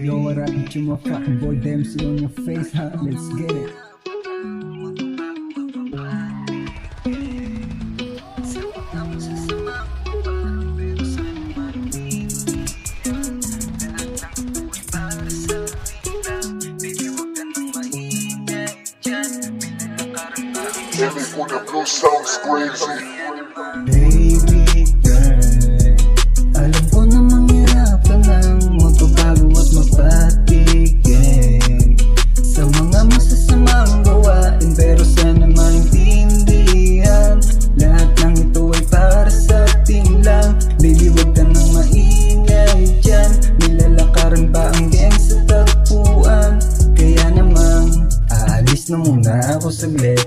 Yo, what up, it's your fucking boy Dempsey on your face, huh? Let's get it. Every for the blue sounds crazy. Baby girl, alam ko na manghirapan lang magbabago at mapatigil sa mga masasamang gawain, pero sana maintindihan lahat ng ito ay para sa atin lang. Baby, wag ka nang maingay dyan, nilalakaran ba ang gang sa tagpuan? Kaya namang aalis na muna ako saglit,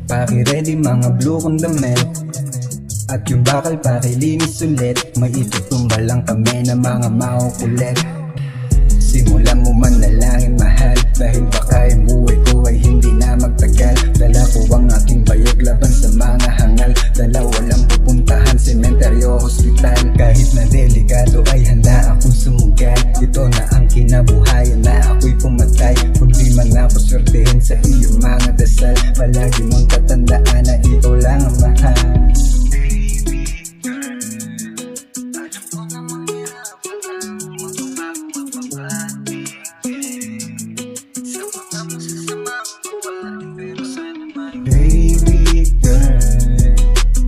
paki-ready mga blue kong damit, at yung bakal pakilinis ulit. May itutumba lang kami na mga makukulit. Simulan mo man nalangin mahal, dahil baka yung buhay ko ay hindi na magtagal. Dala ko ang aking bayog laban sa mga hangal, dala walang pupuntahan, sementeryo, hospital. Kahit na delikado ay handa akong sumugal. Ito na ang kinabuhayan na ako'y pumatay. Kung di man ako swertehin sa iyong mga dasal, palagi mong tatandaan na ikaw lang ang mahal. Baby girl,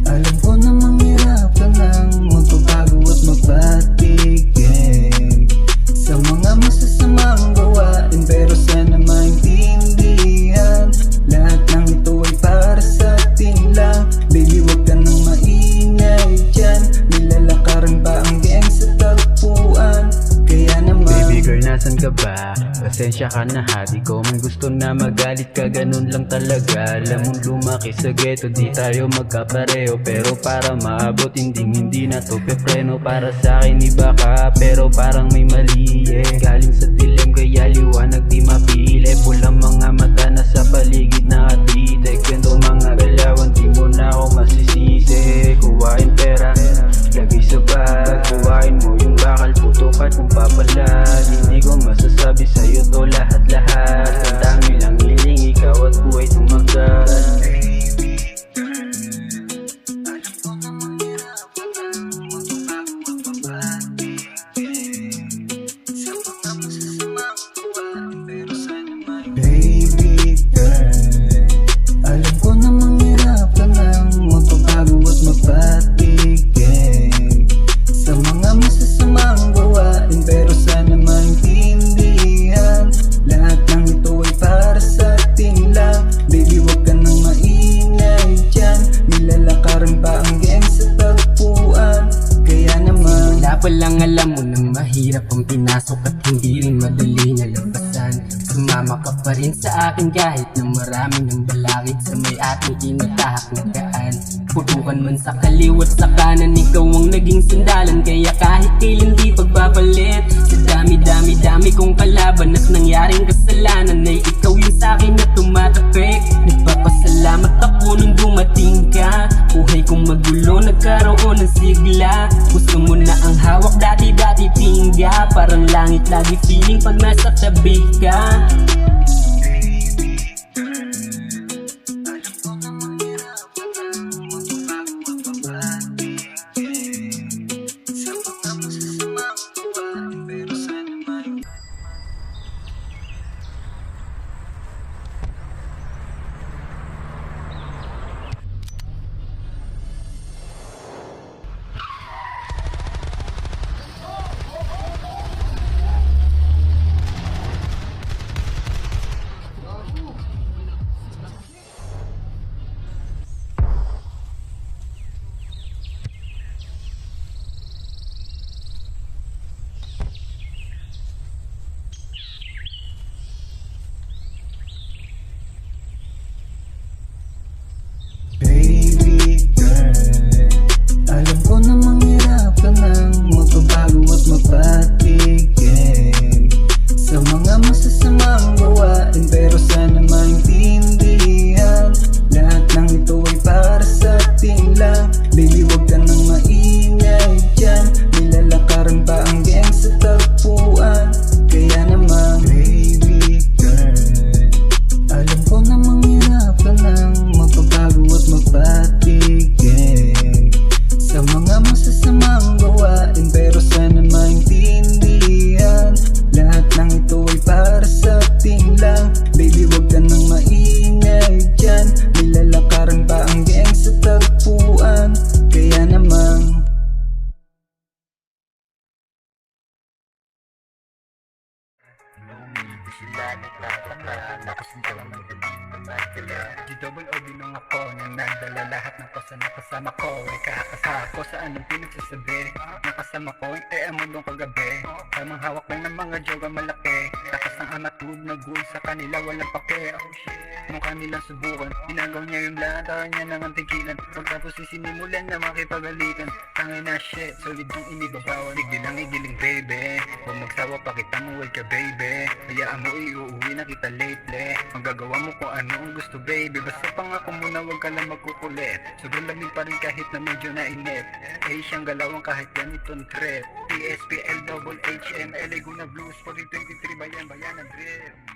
alam ko na manghirapan lang magbabago at mapatigil sa mga masasamang gawain, pero sana maintindihan lahat ng ito ay para sa atin lang. Baby, wag ka nang maingay dyan, nilalakaran ba ang gang sa tagpuan? Kaya naman baby girl, nasan ka ba? Pasensya ka na ha, di ko man gusto na magalit ka, ganun lang talaga. Alam mong lumaki sa ghetto, di tayo magkapareho, pero para maabot hindi na to pepreno. Para sa akin iba ka, pero parang may mali galing sa dilim kaya liwanag di mapili. Pulang mga mata na sa paligid na katitig, ganito mga galawan di mo na ako masisisi. Kuhain pera, lagay sa bag, kuhain mo yung bakal, putok at kung papalag. Hindi ko masasabi sa'yo to lahat-lahat, ang dami lang hiling ikaw at buhay tumagal. Baby girl, alam ko na manghirapan lang magbabago at mapatigil sa mga masasamang gawain, pero sana maintindihan lahat ng ito ay para sa atin lang. Baby, wag ka nang maingay dyan, nilalakaran ba ang gang sa tagpuan? Kaya naman wala pa lang alam mo na mahirap ang pinasok at hindi rin madali na labasan. Sumama ka pa rin sa akin kahit na marami ng balakid sa may ating tinatahak na daan. Putukan man sa kaliwat sa kanan, ikaw ang naging sandalan, kaya kahit kailan di pagpapalit. Sa dami kong kalaban at nangyaring kasalanan, ay ikaw yung sa'kin na tumatapik. Nagpapasalamat ako nung dumating ka, buhay kong magulo, nagkaroon ng sigla. Gusto mo na ang hawak, dati tingga, parang langit lagi feeling pag nasa tabi ka. sila nagtataka. Tapos hindi ka naman magdala. G-double-O binong ako na nagdala lahat ng kosa na kasama ko. Ay kakasa ko sa anong pinagsasabi. Nakasama ko yung mo nung kagabi. Tamang hawak lang ng mga joga malaki. Takas ng amatug na goal sa kanila walang pake. Nung kanilang subukan, ginagaw niya yung lahat. Tawa niya nang antikilan. Pagkatapos isinimulan na makipagalitan. Tangay na shit, solid yung inibabawan. Igilang igiling baby. Huwag magsawa pakita mo wag ka baby. Hayaan mo iuuwi na kita lately. Magagawa mo kung ano ang gusto baby. Basta pangako muna wag ka lang magkukulit. Sobrang lamig pa rin kahit na medyo nainip. Eh siyang galawang kahit ganitong trip. PSPL double HM LA Guna Blues 4023 bayan bayan ang drip.